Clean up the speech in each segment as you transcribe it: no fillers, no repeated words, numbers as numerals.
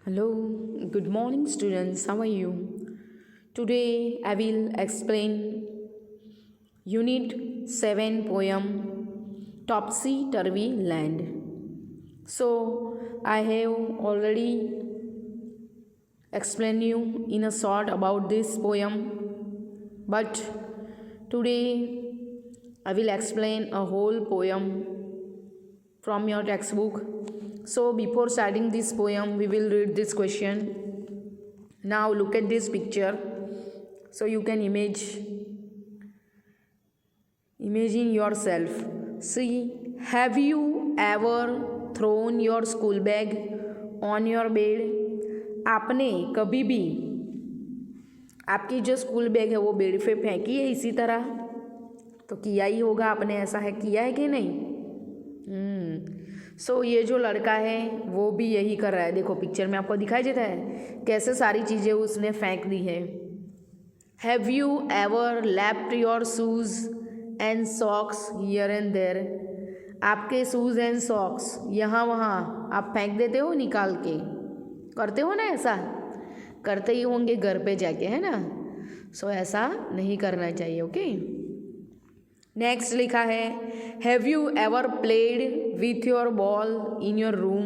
Hello, good morning, students. How are you? Today I will explain Unit 7 poem Topsy Turvy Land. So, I have already explained you in a short about this poem, but today I will explain a whole poem from your textbook. So, before starting this poem, we will read this question. Now, look at this picture. So, you can imagine yourself. See, have you ever thrown your school bag on your bed? आपने कभी भी आपकी जो school bag है वो bed पे फेंकी है इसी तरह? तो किया ही होगा आपने, ऐसा है, किया है कि नहीं? सो ये जो लड़का है वो भी यही कर रहा है। देखो पिक्चर में आपको दिखाई देता है कैसे सारी चीज़ें उसने फेंक दी है। Have you ever left your shoes and socks here and there? आपके शूज़ एंड सॉक्स यहाँ वहाँ आप फेंक देते हो निकाल के, करते हो ना? ऐसा करते ही होंगे घर पे जाके, है ना? सो ऐसा नहीं करना चाहिए। ओके, नेक्स्ट लिखा है have you ever played with your ball in your room?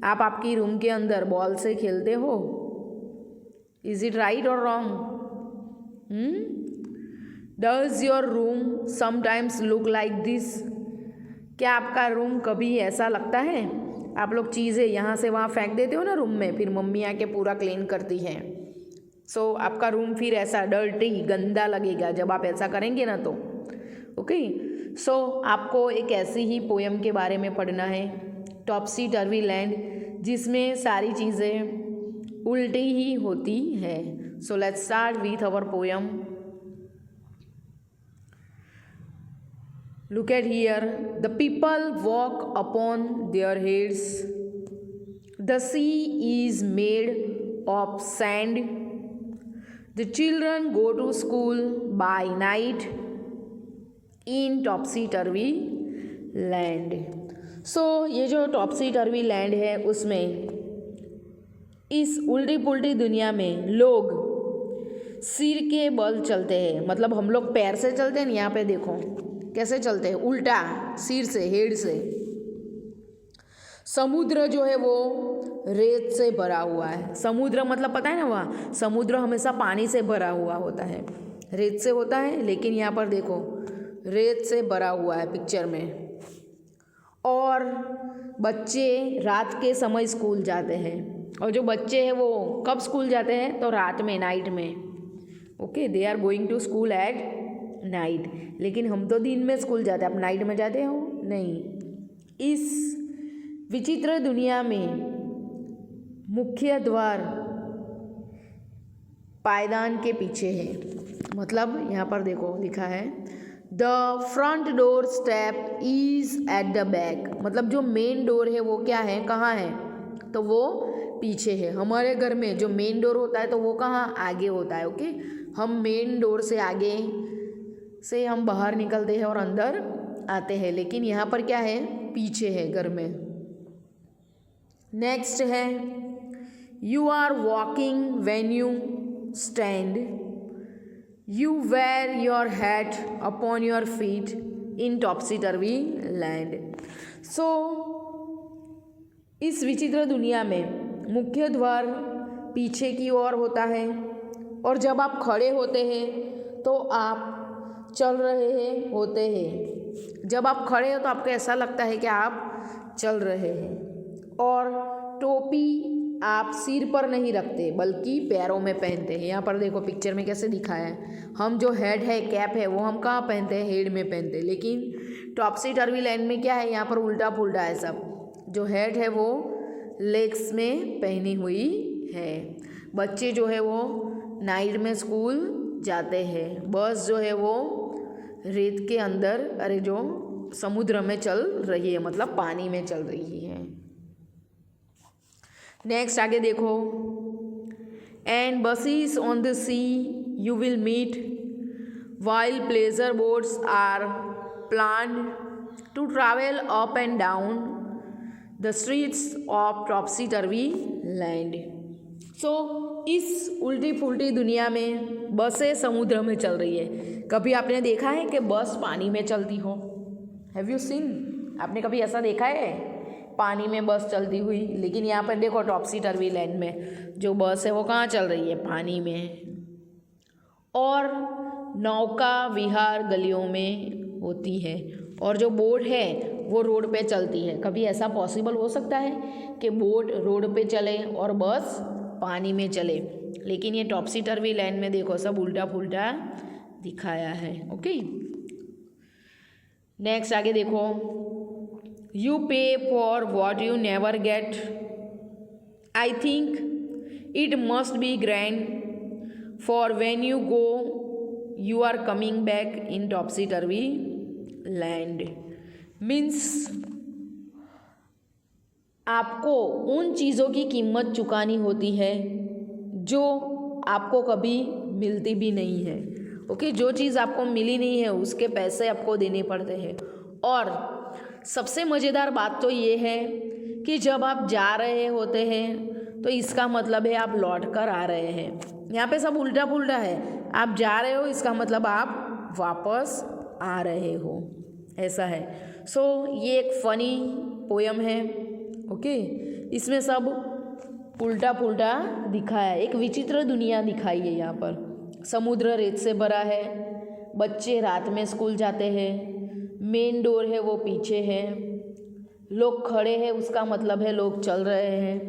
आप आपकी रूम के अंदर बॉल से खेलते हो? इज इट राइट और wrong? Does your room sometimes look like this? क्या आपका रूम कभी ऐसा लगता है? आप लोग चीज़ें यहाँ से वहाँ फेंक देते हो ना रूम में, फिर मम्मी आके पूरा क्लीन करती है। सो आपका रूम फिर ऐसा डर्टी गंदा लगेगा जब आप ऐसा करेंगे ना तो। ओके, सो आपको एक ऐसी ही पोएम के बारे में पढ़ना है, टॉप्सी टर्वी लैंड, जिसमें सारी चीज़ें उल्टी ही होती है। So let's start with our poem. Look at here, the people walk upon their heads, the sea is made of sand, the children go to school by night in topsy turvy land. So ये जो Topsy turvy land है उसमें इस उल्टी पुल्टी दुनिया में लोग सिर के बल चलते हैं। मतलब हम लोग पैर से चलते हैं, यहाँ पे देखो कैसे चलते हैं, उल्टा सिर से, हेड से। समुद्र जो है वो रेत से भरा हुआ है। समुद्र मतलब पता है ना, वहाँ समुद्र हमेशा पानी से भरा हुआ होता है, रेत से होता है, लेकिन यहाँ पर देखो रेत से भरा हुआ है पिक्चर में। और बच्चे रात के समय स्कूल जाते हैं, और जो बच्चे हैं वो कब स्कूल जाते हैं? तो रात में, नाइट में। Okay, they are going to school at night. लेकिन हम तो दिन में स्कूल जाते हैं, आप नाइट में जाते हो? नहीं। इस विचित्र दुनिया में मुख्य द्वार पायदान के पीछे है। मतलब यहाँ पर देखो लिखा है the front door step is at the back. मतलब जो मेन डोर है वो क्या है, कहाँ है? तो वो पीछे है। हमारे घर में जो मेन डोर होता है तो वो कहाँ? आगे होता है। ओके, हम मेन डोर से आगे से हम बाहर निकलते हैं और अंदर आते हैं, लेकिन यहाँ पर क्या है? पीछे है घर में। नेक्स्ट है you are walking when you stand, You wear your hat upon your feet in topsy-turvy land. So, इस विचित्र दुनिया में मुख्य द्वार पीछे की ओर होता है, और जब आप खड़े होते हैं तो आप चल रहे हैं होते हैं। जब आप खड़े हो तो आपको ऐसा लगता है कि आप चल रहे हैं। और टोपी आप सिर पर नहीं रखते बल्कि पैरों में पहनते हैं। यहाँ पर देखो पिक्चर में कैसे दिखाया है, हम जो हेड है, कैप है, वो हम कहाँ पहनते हैं? हेड में पहनते हैं। लेकिन टॉप्सी टर्वी लैंड में क्या है? यहाँ पर उल्टा पुल्टा है सब। जो हेड है वो लेग्स में पहनी हुई है। बच्चे जो है वो नाइट में स्कूल जाते हैं। बस जो है वो रेत के अंदर, अरे जो समुद्र में चल रही है, मतलब पानी में चल रही है। नेक्स्ट आगे देखो, and buses on the sea you will meet while pleasure boats are planned to travel up and down the streets of topsy turvy land. So इस उल्टी पुल्टी दुनिया में बसें समुद्र में चल रही है। कभी आपने देखा है कि बस पानी में चलती हो? Have you seen? आपने कभी ऐसा देखा है पानी में बस चलती हुई? लेकिन यहाँ पर देखो टॉप्सी टर्वी लैंड में जो बस है वो कहाँ चल रही है? पानी में। और नौका विहार गलियों में होती है और जो बोट है वो रोड पे चलती है। कभी ऐसा पॉसिबल हो सकता है कि बोट रोड पे चले और बस पानी में चले? लेकिन ये टॉप्सी टर्वी लैंड में देखो सब उल्टा पुल्टा दिखाया है। ओके, नेक्स्ट आगे देखो, you pay for what you never get, I think it must be grand for when you go you are coming back in topsy turvy land. Means आपको उन चीज़ों की कीमत चुकानी होती है जो आपको कभी मिलती भी नहीं है। ओके, जो चीज़ आपको मिली नहीं है उसके पैसे आपको देने पड़ते हैं। और सबसे मज़ेदार बात तो ये है कि जब आप जा रहे होते हैं तो इसका मतलब है आप लौट कर आ रहे हैं। यहाँ पे सब उल्टा पुल्टा है। आप जा रहे हो इसका मतलब आप वापस आ रहे हो, ऐसा है। सो ये एक फ़नी पोयम है। ओके, इसमें सब उल्टा पुल्टा दिखाया है। एक विचित्र दुनिया दिखाई है यहाँ पर। समुद्र रेत से भरा है, बच्चे रात में स्कूल जाते हैं, मेन डोर है वो पीछे है, लोग खड़े हैं उसका मतलब है लोग चल रहे हैं,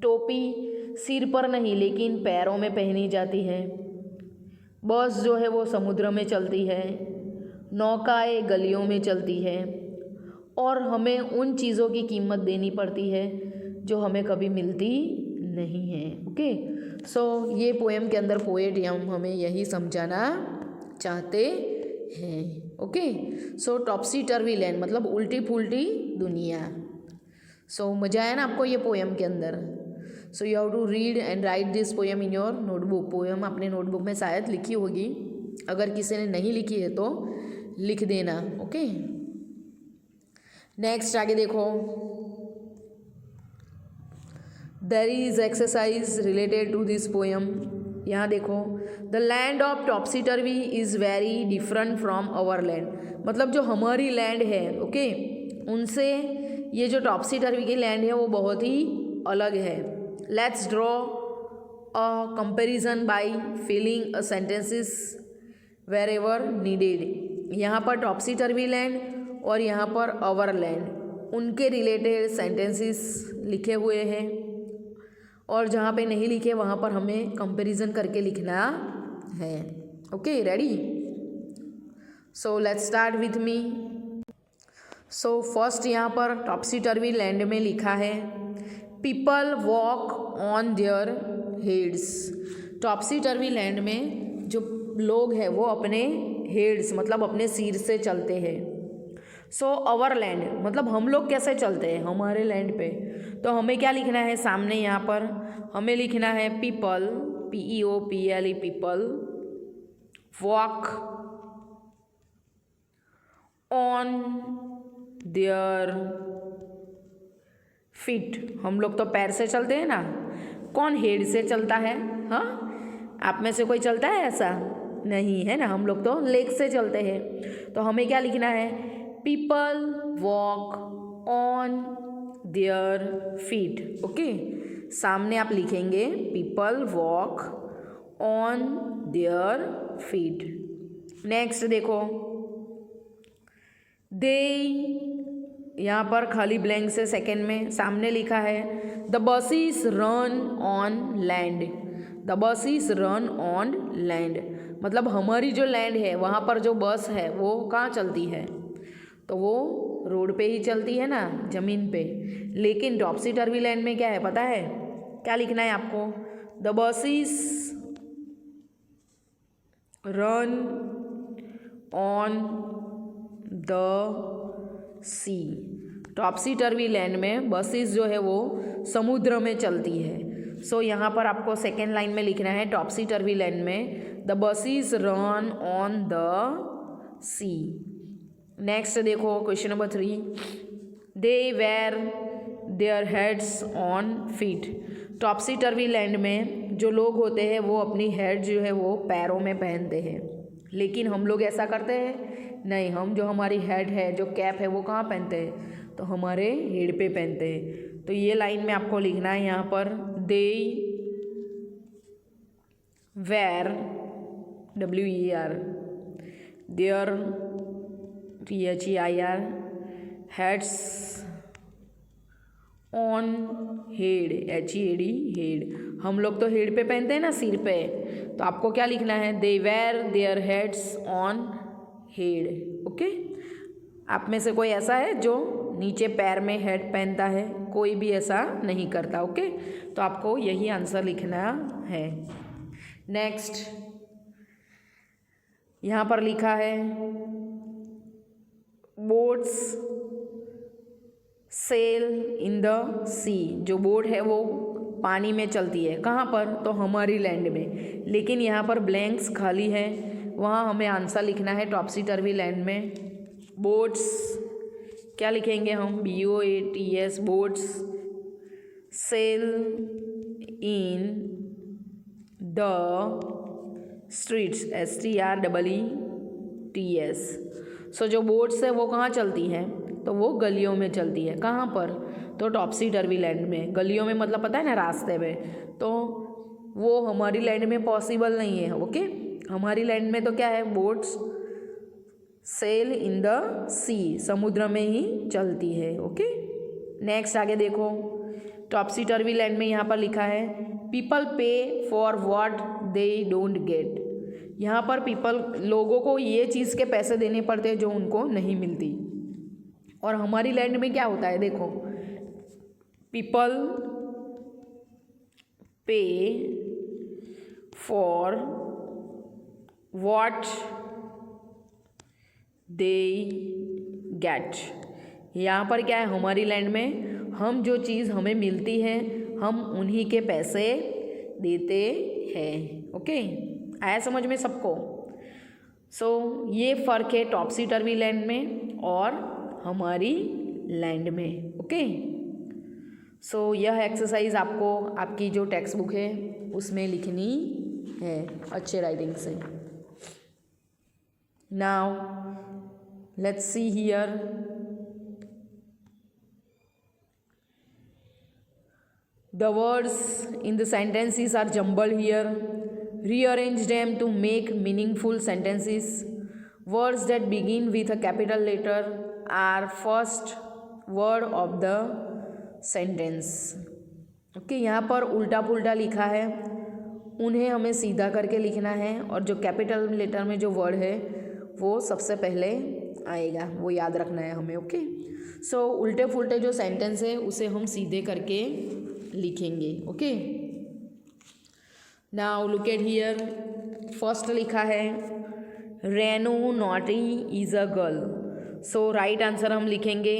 टोपी सिर पर नहीं लेकिन पैरों में पहनी जाती है, बस जो है वो समुद्र में चलती है, नौकाएं गलियों में चलती है और हमें उन चीज़ों की कीमत देनी पड़ती है जो हमें कभी मिलती नहीं है। ओके, सो ये पोएम के अंदर पोएट हमें यही समझाना चाहते हैं। ओके, सो टॉप्सी टर्वी लैंड मतलब उल्टी पुल्टी दुनिया। सो मज़ा आया ना आपको ये पोएम के अंदर? So you have to read and write this poem in your notebook. Poem अपने नोटबुक में शायद लिखी होगी, अगर किसी ने नहीं लिखी है तो लिख देना। ओके, नेक्स्ट आगे देखो, there is exercise related to this poem. यहाँ देखो, the land of topsy turvy is very different from our land. मतलब जो हमारी लैंड है, ओके, उनसे ये जो टॉप्सी टर्वी की लैंड है वो बहुत ही अलग है। Let's draw a comparison by filling a sentences wherever needed. यहाँ पर टॉप्सी टर्वी लैंड और यहाँ पर आवर लैंड, उनके रिलेटेड सेंटेंसेस लिखे हुए हैं और जहाँ पे नहीं लिखे वहाँ पर हमें कंपैरिजन करके लिखना है। Okay, ready? So let's start with me. So first यहाँ पर टॉप्सी टर्वी लैंड में लिखा है, people walk on their heads. Topsy turvy land में जो लोग हैं वो अपने हेड्स मतलब अपने सिर से चलते हैं। सो आवर लैंड मतलब हम लोग कैसे चलते हैं हमारे लैंड पे, तो हमें क्या लिखना है सामने? यहाँ पर हमें लिखना है people, PEOPLE, people walk on their feet. हम लोग तो पैर से चलते हैं ना, कौन हेड से चलता है? हाँ, आप में से कोई चलता है ऐसा? नहीं है ना, हम लोग तो लेग से चलते हैं। तो हमें क्या लिखना है? People walk on their feet. Okay, सामने आप लिखेंगे people walk on their feet. Next देखो, दे, यहाँ पर खाली ब्लैंक से सेकेंड में सामने लिखा है the buses run on land. The buses run on land मतलब हमारी जो लैंड है वहाँ पर जो बस है वो कहाँ चलती है? तो वो रोड पे ही चलती है ना, ज़मीन पे। लेकिन टॉप्सी टर्वी लैंड में क्या है पता है? क्या लिखना है आपको? The buses run on the sea. Topsy turvy land में बसेस जो है वो समुद्र में चलती है। सो यहाँ पर आपको सेकेंड लाइन में लिखना है टॉप्सी टर्वी लैंड में the buses run on the sea. Next देखो question number 3, they wear their heads on feet. Topsy turvy land में जो लोग होते हैं वो अपनी हेड जो है वो पैरों में पहनते हैं, लेकिन हम लोग ऐसा करते हैं नहीं। हम जो हमारी हेड है, जो कैप है, वो कहाँ पहनते हैं? तो हमारे हेड पे पहनते हैं। तो ये लाइन में आपको लिखना है यहाँ पर, they wear WER their THEIR heads on head HEAD head. हम लोग तो हेड पे पहनते हैं ना, सिर पे। तो आपको क्या लिखना है? They wear their heads on head. Okay, आप में से कोई ऐसा है जो नीचे पैर में हेड पहनता है? कोई भी ऐसा नहीं करता। ओके, तो आपको यही आंसर लिखना है। नेक्स्ट यहाँ पर लिखा है बोट्स सेल इन द सी। जो बोट है वो पानी में चलती है। कहाँ पर? तो हमारी लैंड में। लेकिन यहाँ पर ब्लैंक्स खाली है, वहाँ हमें आंसर लिखना है टॉप्सी टर्वी लैंड में। बोट्स क्या लिखेंगे हम? BOATS boats sail in the streets STREETS। So जो बोट्स है वो कहाँ चलती हैं? तो वो गलियों में चलती है। कहाँ पर? तो टॉप्सी टर्वी लैंड में। गलियों में मतलब पता है ना, रास्ते में। तो वो हमारी लैंड में पॉसिबल नहीं है। ओके, हमारी लैंड में तो क्या है? बोट्स सेल इन द सी, समुद्र में ही चलती है। ओके, नेक्स्ट आगे देखो, टॉप्सी टर्वी लैंड में यहाँ पर लिखा है पीपल पे for what they don't get. यहाँ पर लोगों को ये चीज़ के पैसे देने पड़ते हैं जो उनको नहीं मिलती। और हमारी लैंड में क्या होता है? देखो, पीपल पे फॉर व्हाट दे गेट। यहाँ पर क्या है? हमारी लैंड में हम जो चीज़ हमें मिलती है हम उन्हीं के पैसे देते हैं। ओके, आया समझ में सबको? सो ये फ़र्क है टॉप्सी टर्वी लैंड में और हमारी लैंड में। ओके, सो यह एक्सरसाइज आपको आपकी जो टेक्स्ट बुक है उसमें लिखनी है अच्छे राइटिंग से। Now let's see here, the words in the sentences are jumbled here. Rearrange them to make meaningful sentences. Words that begin with a capital letter are first word of the sentence. Okay, यहाँ पर उल्टा पुल्टा लिखा है, उन्हें हमें सीधा करके लिखना है और जो कैपिटल लेटर में जो वर्ड है वो सबसे पहले आएगा, वो याद रखना है हमें। ओके, सो उल्टे फुल्टे जो सेंटेंस है उसे हम सीधे करके लिखेंगे। Okay, now look at here. First लिखा है Renu naughty is a girl. So right answer हम लिखेंगे।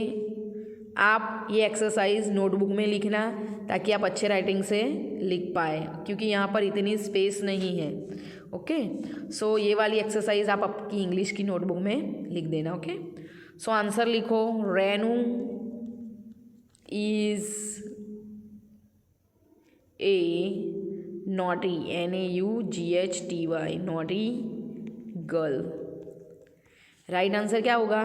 आप ये एक्सरसाइज नोटबुक में लिखना ताकि आप अच्छे राइटिंग से लिख पाए, क्योंकि यहाँ पर इतनी स्पेस नहीं है। ओके, सो ये वाली एक्सरसाइज आप आपकी इंग्लिश की नोटबुक में लिख देना। ओके, सो आंसर लिखो, Renu is a naughty NAUGHTY naughty girl. Right answer क्या होगा?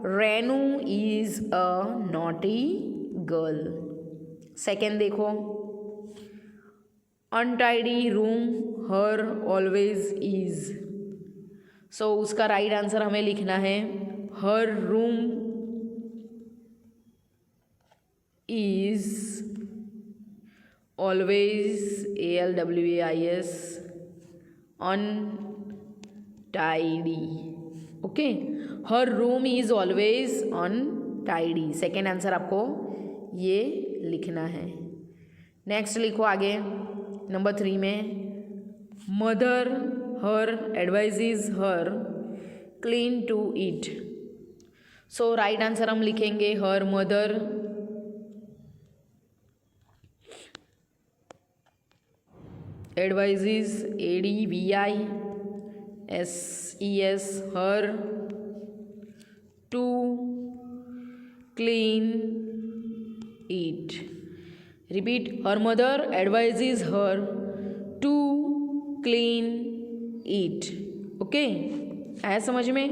Renu is a naughty girl. Second देखो, untidy room her always is. So उसका राइट आंसर हमें लिखना है her room is always ALWAIS untidy. Okay, her room is always untidy. Second answer आपको ये लिखना है। नेक्स्ट लिखो आगे नंबर 3 में, mother her advises her clean to eat. So right answer हम लिखेंगे her mother advises ADVISES her to clean it. Repeat. Her mother advises her to clean it. Okay, आया समझ में?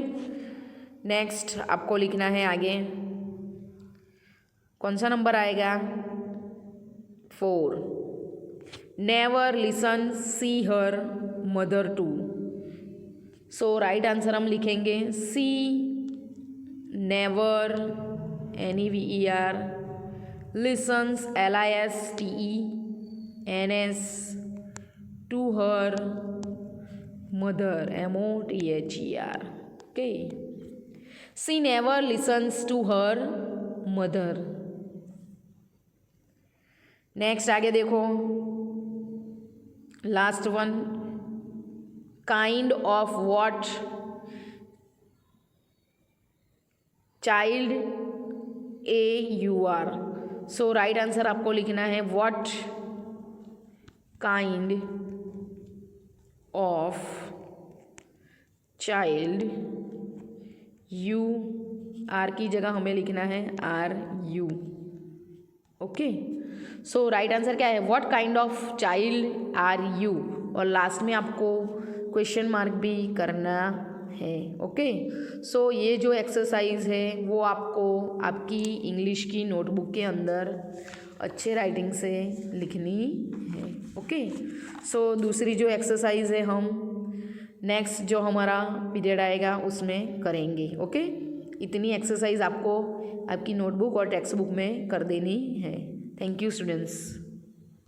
नेक्स्ट आपको लिखना है आगे, कौन सा नंबर आएगा? 4. Never listen she her mother to. So right answer हम लिखेंगे she never NEVER listens LISTENS to her mother MOTHER. Okay, she never listens to her mother. Next आगे देखो, last one, kind of what child AUR. So right answer आपको लिखना है what kind of child UR की जगह हमें लिखना है RU. Okay, so right answer क्या है? What kind of child are you, और लास्ट में आपको क्वेश्चन मार्क भी करना है. ओके, सो ये जो एक्सरसाइज है वो आपको आपकी इंग्लिश की नोटबुक के अंदर अच्छे राइटिंग से लिखनी है. ओके, सो दूसरी जो एक्सरसाइज है हम नेक्स्ट जो हमारा पीरियड आएगा उसमें करेंगे. ओके, इतनी एक्सरसाइज आपको आपकी नोटबुक और टेक्स्ट बुक में कर देनी है. Thank you students.